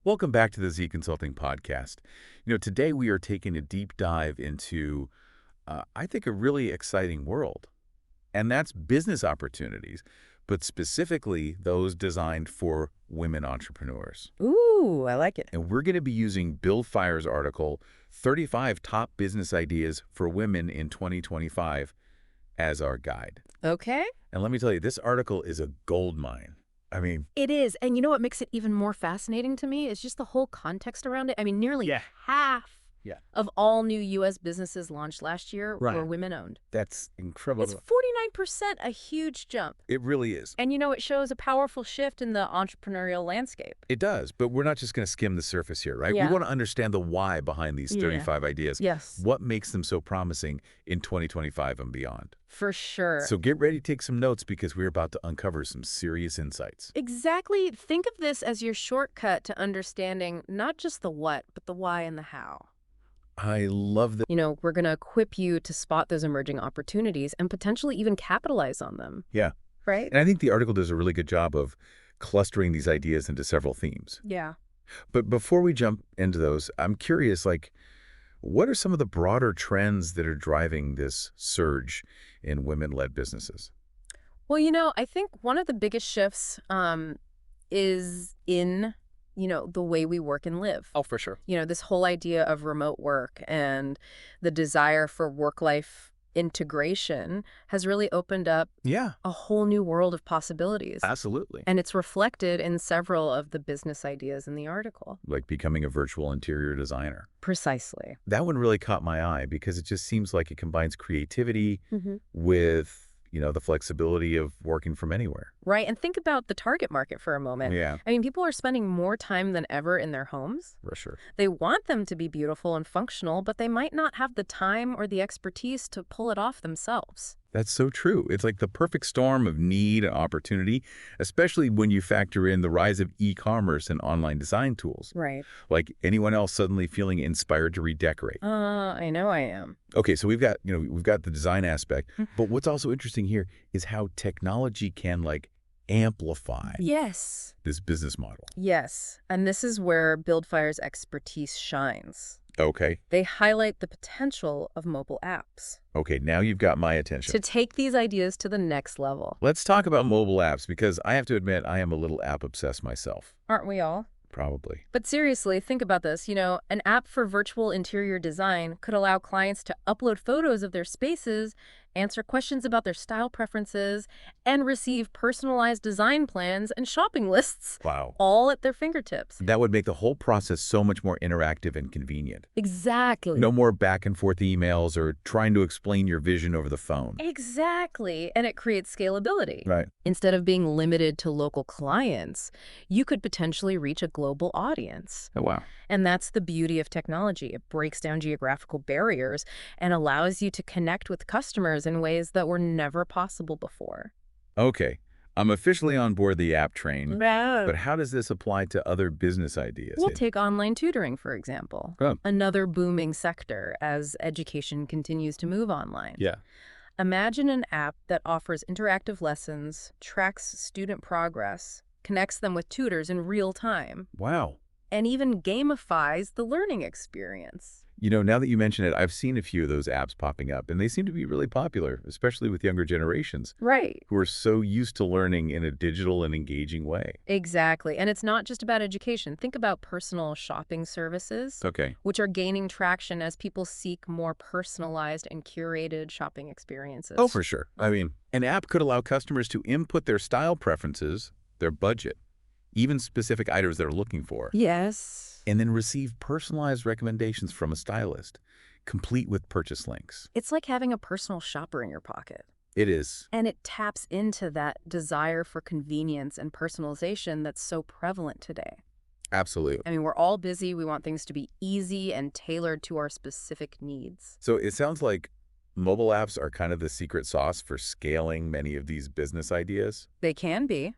Welcome back to the Z Consulting Podcast. Today we are taking a deep dive into, I think, a really exciting world, and that's business opportunities, but specifically those designed for women entrepreneurs. Ooh, I like it. And we're going to be using Bill Fire's article, 35 Top Business Ideas for Women in 2025, as our guide. Okay. And let me tell you, this article is a gold mine. I mean, It is. And you know what makes it even more fascinating to me is just the whole context around it. I mean, nearly Yeah. half Yeah. of all new U.S. businesses launched last year were Right. women-owned. that's incredible. It's 49%, a huge jump. It really is. And it shows a powerful shift in the entrepreneurial landscape. It does, but we're not just going to skim the surface here, right? Yeah. We want to understand the why behind these 35 ideas. Yes. What makes them so promising in 2025 and beyond? For sure. So get ready to take some notes because we're about to uncover some serious insights. Exactly. Think of this as your shortcut to understanding not just the what, but the why and the how. I love that. We're going to equip you to spot those emerging opportunities and potentially even capitalize on them. Yeah. Right? And I think the article does a really good job of clustering these ideas into several themes. Yeah. But before we jump into those, I'm curious, what are some of the broader trends that are driving this surge in women-led businesses? Well, I think one of the biggest shifts is in, the way we work and live. Oh, for sure. This whole idea of remote work and the desire for work-life integration has really opened up Yeah, a whole new world of possibilities. absolutely. And it's reflected in several of the business ideas in the article. Like becoming a virtual interior designer. Precisely. That one really caught my eye because it just seems like it combines creativity Mm-hmm. with, the flexibility of working from anywhere. Right. And think about the target market for a moment. Yeah, I mean, people are spending more time than ever in their homes. for sure. They want them to be beautiful and functional, but they might not have the time or the expertise to pull it off themselves. That's so true. It's like the perfect storm of need and opportunity, especially when you factor in the rise of e-commerce and online design tools. Right. Like anyone else suddenly feeling inspired to redecorate. I know I am. Okay, so we've got the design aspect, but what's also interesting here is how technology can amplify Yes. this business model. Yes. And this is where BuildFire's expertise shines. Okay. They highlight the potential of mobile apps Okay, now you've got my attention. to take these ideas to the next level. Let's talk about mobile apps because I have to admit I am a little app obsessed myself. Aren't we all? Probably. But seriously, think about this. An app for virtual interior design could allow clients to upload photos of their spaces, answer questions about their style preferences, and receive personalized design plans and shopping lists, Wow. all at their fingertips. That would make the whole process so much more interactive and convenient. Exactly. No more back and forth emails or trying to explain your vision over the phone. Exactly. And it creates scalability. Right. Instead of being limited to local clients, you could potentially reach a global audience. Oh, wow. And that's the beauty of technology. It breaks down geographical barriers and allows you to connect with customers in ways that were never possible before. Okay. I'm officially on board the app train, But but how does this apply to other business ideas? we'll take online tutoring, for example. Oh. Another booming sector as education continues to move online. Yeah. Imagine an app that offers interactive lessons, tracks student progress, connects them with tutors in real time, Wow. and even gamifies the learning experience. Now that you mention it, I've seen a few of those apps popping up, and they seem to be really popular, especially with younger generations Right. who are so used to learning in a digital and engaging way. Exactly. And it's not just about education. Think about personal shopping services, Okay. which are gaining traction as people seek more personalized and curated shopping experiences. Oh, for sure. I mean, an app could allow customers to input their style preferences, their budget, even specific items they're looking for, Yes. and then receive personalized recommendations from a stylist, complete with purchase links. It's like having a personal shopper in your pocket. It is. And it taps into that desire for convenience and personalization that's so prevalent today. Absolute. I mean, we're all busy. We want things to be easy and tailored to our specific needs. So it sounds like mobile apps are kind of the secret sauce for scaling many of these business ideas. They can be.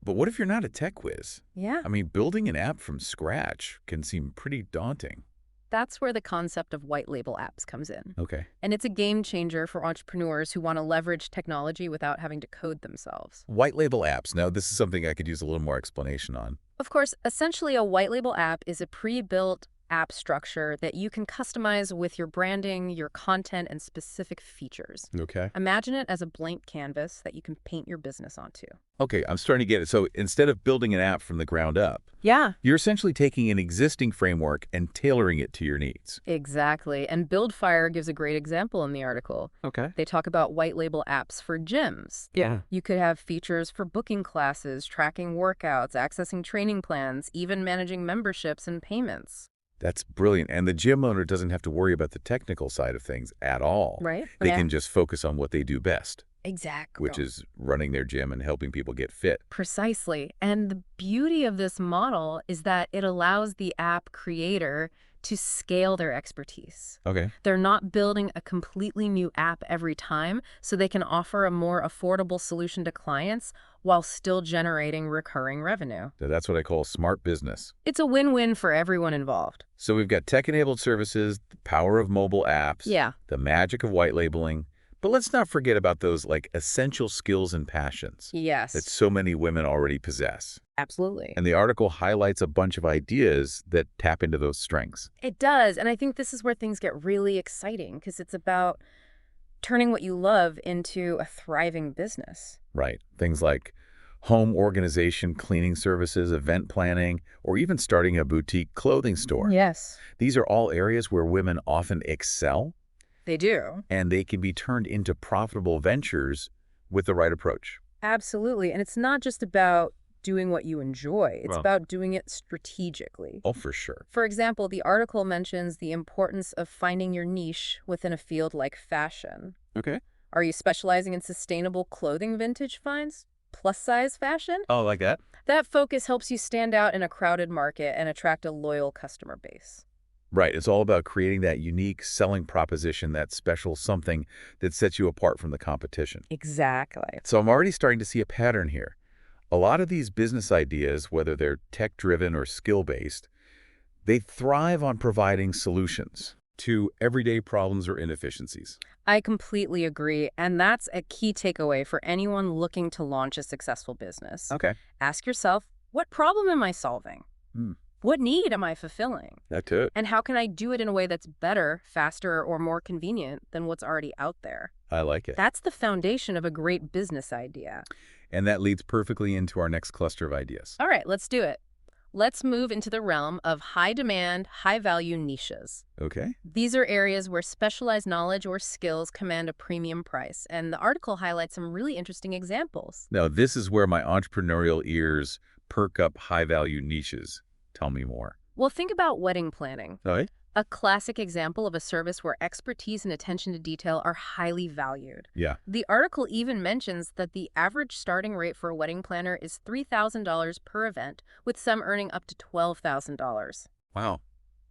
But what if you're not a tech whiz? Yeah. I mean, building an app from scratch can seem pretty daunting. That's where the concept of white label apps comes in. Okay. And it's a game changer for entrepreneurs who want to leverage technology without having to code themselves. White label apps. Now, this is something I could use a little more explanation on. Of course, essentially a white label app is a pre-built app structure that you can customize with your branding, your content, and specific features. Okay. Imagine it as a blank canvas that you can paint your business onto. Okay, I'm starting to get it. So instead of building an app from the ground up, Yeah, you're essentially taking an existing framework and tailoring it to your needs. exactly. And BuildFire gives a great example in the article. Okay. They talk about white label apps for gyms. Yeah. You could have features for booking classes, tracking workouts, accessing training plans, even managing memberships and payments. That's brilliant. And the gym owner doesn't have to worry about the technical side of things at all. Right? They Yeah. can just focus on what they do best, Exactly. which is running their gym and helping people get fit. Precisely. And the beauty of this model is that it allows the app creator to scale their expertise. Okay. They're not building a completely new app every time, so they can offer a more affordable solution to clients while still generating recurring revenue. So that's what I call smart business. It's a win-win for everyone involved. So we've got tech-enabled services, the power of mobile apps, Yeah. the magic of white labeling. But let's not forget about those essential skills and passions Yes. that so many women already possess. Absolutely. And the article highlights a bunch of ideas that tap into those strengths. It does. And I think this is where things get really exciting because it's about turning what you love into a thriving business. Right. Things like home organization, cleaning services, event planning, or even starting a boutique clothing store. Yes. These are all areas where women often excel, They do. and they can be turned into profitable ventures with the right approach. Absolutely. And it's not just about doing what you enjoy. It's Well- about doing it strategically. Oh, for sure. For example, the article mentions the importance of finding your niche within a field like fashion. Okay. Are you specializing in sustainable clothing vintage finds? Plus-size fashion? Oh, like that? That focus helps you stand out in a crowded market and attract a loyal customer base. Right. It's all about creating that unique selling proposition, that special something that sets you apart from the competition. Exactly. So I'm already starting to see a pattern here. A lot of these business ideas, whether they're tech-driven or skill-based, they thrive on providing solutions to everyday problems or inefficiencies. I completely agree, and that's a key takeaway for anyone looking to launch a successful business. Okay. Ask yourself, what problem am I solving? Hmm. What need am I fulfilling? That too. And how can I do it in a way that's better, faster, or more convenient than what's already out there? I like it. That's the foundation of a great business idea. And that leads perfectly into our next cluster of ideas. All right, let's do it. Let's move into the realm of high-demand, high-value niches. Okay. These are areas where specialized knowledge or skills command a premium price, and the article highlights some really interesting examples. Now, this is where my entrepreneurial ears perk up high-value niches. Tell me more. Well, think about wedding planning. All right. A classic example of a service where expertise and attention to detail are highly valued. Yeah. The article even mentions that the average starting rate for a wedding planner is $3,000 per event, with some earning up to $12,000. Wow.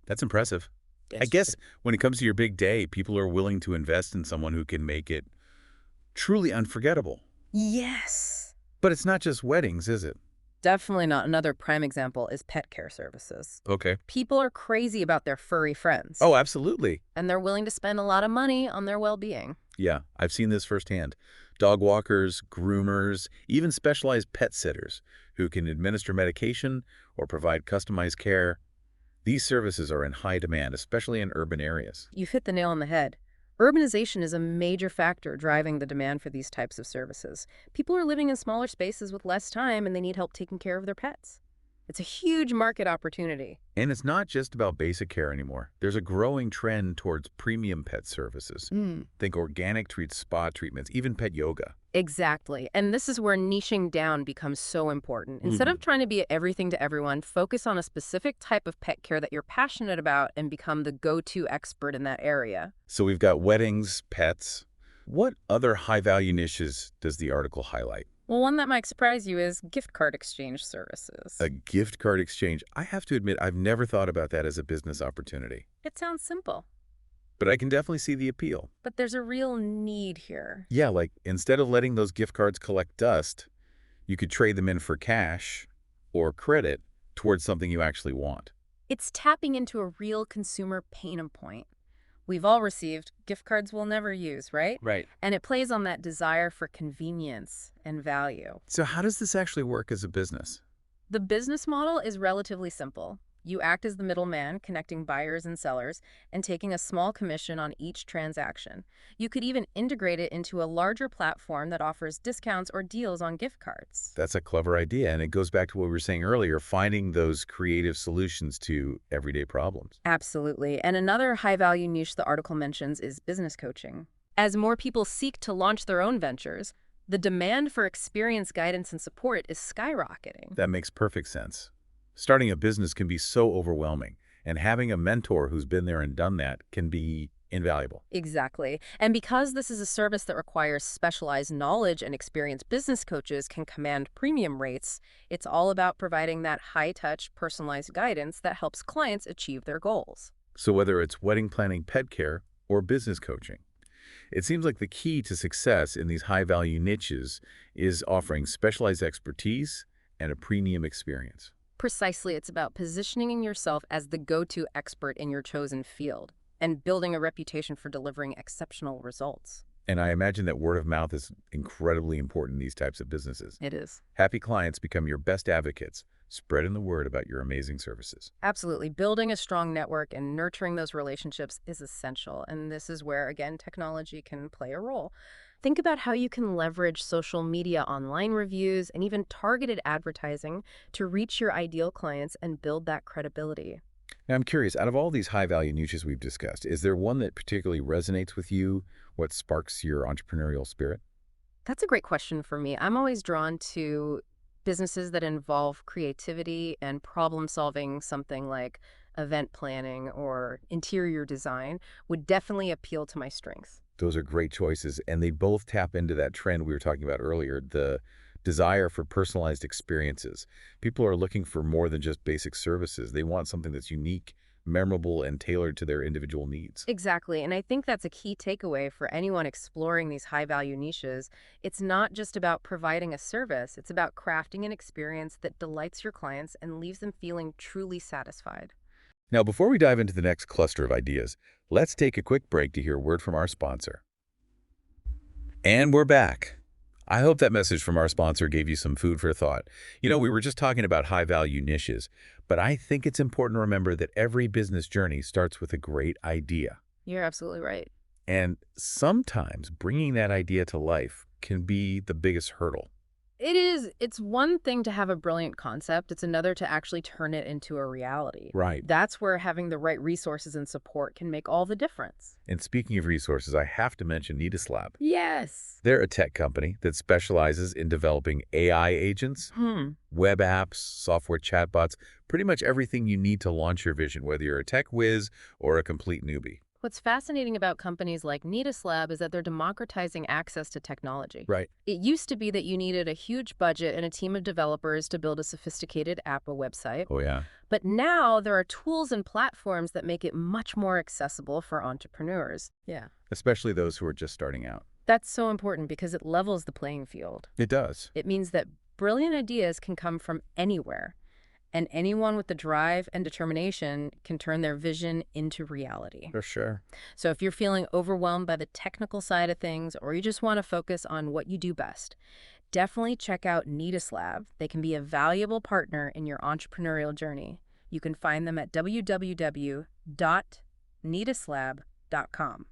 That's impressive. I It's guess when it comes to your big day, people are willing to invest in someone who can make it truly unforgettable. Yes. But it's not just weddings, is it? Definitely not. Another prime example is pet care services. Okay. People are crazy about their furry friends. Oh, absolutely. And they're willing to spend a lot of money on their well-being. Yeah, I've seen this firsthand. Dog walkers, groomers, even specialized pet sitters who can administer medication or provide customized care. These services are in high demand, especially in urban areas. You've hit the nail on the head. Urbanization is a major factor driving the demand for these types of services. People are living in smaller spaces with less time, and they need help taking care of their pets. It's a huge market opportunity. And it's not just about basic care anymore. There's a growing trend towards premium pet services. Think organic treats, spa treatments, even pet yoga. Exactly. And this is where niching down becomes so important. Instead of trying to be everything to everyone, focus on a specific type of pet care that you're passionate about and become the go-to expert in that area. So we've got weddings, pets. What other high-value niches does the article highlight? Well, one that might surprise you is gift card exchange services. A gift card exchange. I have to admit, I've never thought about that as a business opportunity. It sounds simple, But I can definitely see the appeal. but there's a real need here. Yeah, like instead of letting those gift cards collect dust, you could trade them in for cash or credit towards something you actually want. It's tapping into a real consumer pain point. We've all received gift cards we'll never use, right? Right. And it plays on that desire for convenience and value. So how does this actually work as a business? The business model is relatively simple. You act as the middleman, connecting buyers and sellers, and taking a small commission on each transaction. You could even integrate it into a larger platform that offers discounts or deals on gift cards. That's a clever idea, and it goes back to what we were saying earlier, finding those creative solutions to everyday problems. Absolutely. And another high-value niche the article mentions is business coaching. As more people seek to launch their own ventures, the demand for experienced guidance and support is skyrocketing. That makes perfect sense. Starting a business can be so overwhelming, and having a mentor who's been there and done that can be invaluable. Exactly. And because this is a service that requires specialized knowledge and experienced business coaches can command premium rates, it's all about providing that high-touch, personalized guidance that helps clients achieve their goals. So whether it's wedding planning, pet care, or business coaching, it seems like the key to success in these high-value niches is offering specialized expertise and a premium experience. Precisely, it's about positioning yourself as the go-to expert in your chosen field and building a reputation for delivering exceptional results. And I imagine that word of mouth is incredibly important in these types of businesses. It is. Happy clients become your best advocates, spreading the word about your amazing services. Absolutely. Building a strong network and nurturing those relationships is essential. And this is where, again, technology can play a role. Think about how you can leverage social media, online reviews, and even targeted advertising to reach your ideal clients and build that credibility. Now, I'm curious, out of all these high-value niches we've discussed, is there one that particularly resonates with you? What sparks your entrepreneurial spirit? That's a great question for me. I'm always drawn to businesses that involve creativity and problem solving. Something like event planning or interior design would definitely appeal to my strengths. Those are great choices, and they both tap into that trend we were talking about earlier, the desire for personalized experiences. People are looking for more than just basic services. They want something that's unique, memorable, and tailored to their individual needs. Exactly. And I think that's a key takeaway for anyone exploring these high-value niches. It's not just about providing a service. It's about crafting an experience that delights your clients and leaves them feeling truly satisfied. Now, before we dive into the next cluster of ideas, let's take a quick break to hear a word from our sponsor. And we're back. I hope that message from our sponsor gave you some food for thought. We were just talking about high-value niches, but I think it's important to remember that every business journey starts with a great idea. You're absolutely right. And sometimes bringing that idea to life can be the biggest hurdle. It is. It's one thing to have a brilliant concept. It's another to actually turn it into a reality. Right. That's where having the right resources and support can make all the difference. And speaking of resources, I have to mention Lab. Yes. They're a tech company that specializes in developing AI agents, web apps, software chatbots, pretty much everything you need to launch your vision, whether you're a tech whiz or a complete newbie. What's fascinating about companies like Lab is that they're democratizing access to technology. Right. It used to be that you needed a huge budget and a team of developers to build a sophisticated app or website. Oh, yeah. But now there are tools and platforms that make it much more accessible for entrepreneurs. Yeah. Especially those who are just starting out. That's so important because it levels the playing field. It does. It means that brilliant ideas can come from anywhere, and anyone with the drive and determination can turn their vision into reality. For sure. So if you're feeling overwhelmed by the technical side of things, or you just want to focus on what you do best, definitely check out Lab. They can be a valuable partner in your entrepreneurial journey. You can find them at www.needslab.com.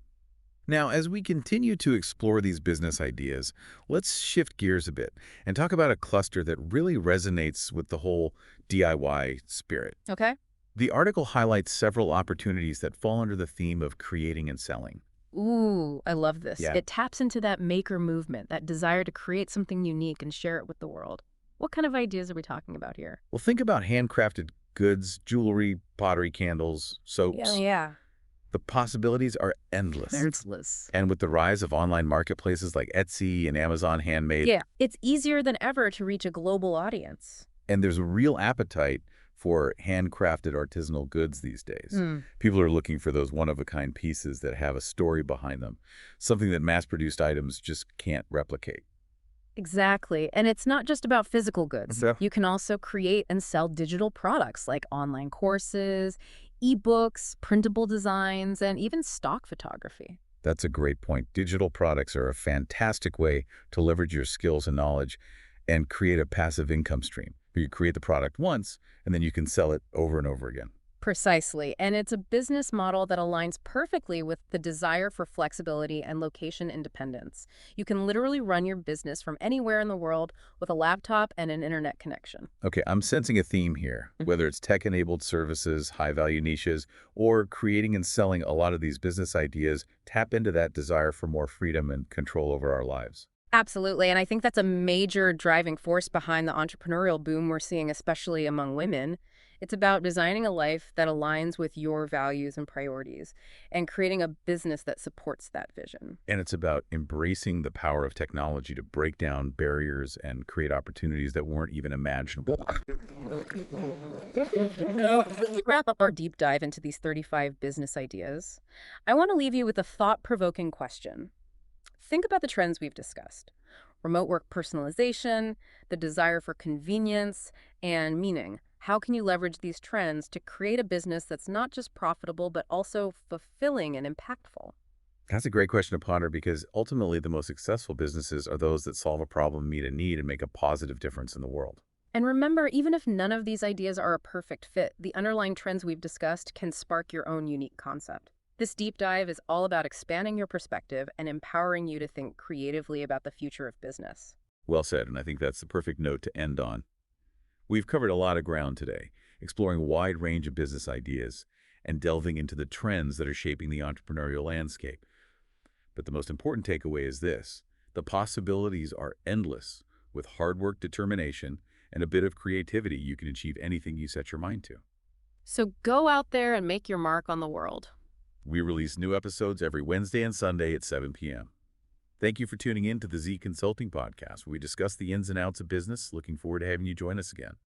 Now, as we continue to explore these business ideas, let's shift gears a bit and talk about a cluster that really resonates with the whole DIY spirit. Okay. The article highlights several opportunities that fall under the theme of creating and selling. Ooh, I love this. Yeah. It taps into that maker movement, that desire to create something unique and share it with the world. What kind of ideas are we talking about here? Well, think about handcrafted goods, jewelry, pottery, candles, soaps. Yeah. The possibilities are endless. Endless. And with the rise of online marketplaces like Etsy and Amazon Handmade, Yeah, it's easier than ever to reach a global audience. and there's a real appetite for handcrafted artisanal goods these days. People are looking for those one-of-a-kind pieces that have a story behind them, something that mass-produced items just can't replicate. Exactly. And it's not just about physical goods. Yeah. You can also create and sell digital products like online courses, ebooks, printable designs, and even stock photography. That's a great point. Digital products are a fantastic way to leverage your skills and knowledge and create a passive income stream. You create the product once, and then you can sell it over and over again. Precisely. And it's a business model that aligns perfectly with the desire for flexibility and location independence. You can literally run your business from anywhere in the world with a laptop and an internet connection. Okay, I'm sensing a theme here, whether it's tech-enabled services, high-value niches, or creating and selling a lot of these business ideas tap into that desire for more freedom and control over our lives. Absolutely. And I think that's a major driving force behind the entrepreneurial boom we're seeing, especially among women. It's about designing a life that aligns with your values and priorities and creating a business that supports that vision. And it's about embracing the power of technology to break down barriers and create opportunities that weren't even imaginable. To wrap up our deep dive into these 35 business ideas, I want to leave you with a thought-provoking question. Think about the trends we've discussed: remote work personalization, the desire for convenience, and meaning. How can you leverage these trends to create a business that's not just profitable, but also fulfilling and impactful? That's a great question to ponder because ultimately the most successful businesses are those that solve a problem, meet a need, and make a positive difference in the world. And remember, even if none of these ideas are a perfect fit, the underlying trends we've discussed can spark your own unique concept. This deep dive is all about expanding your perspective and empowering you to think creatively about the future of business. Well said, and I think that's the perfect note to end on. We've covered a lot of ground today, exploring a wide range of business ideas and delving into the trends that are shaping the entrepreneurial landscape. But the most important takeaway is this: the possibilities are endless. With hard work, determination, and a bit of creativity, you can achieve anything you set your mind to. So go out there and make your mark on the world. We release new episodes every Wednesday and Sunday at 7 p.m. Thank you for tuning in to the Z Consulting Podcast, where we discuss the ins and outs of business. Looking forward to having you join us again.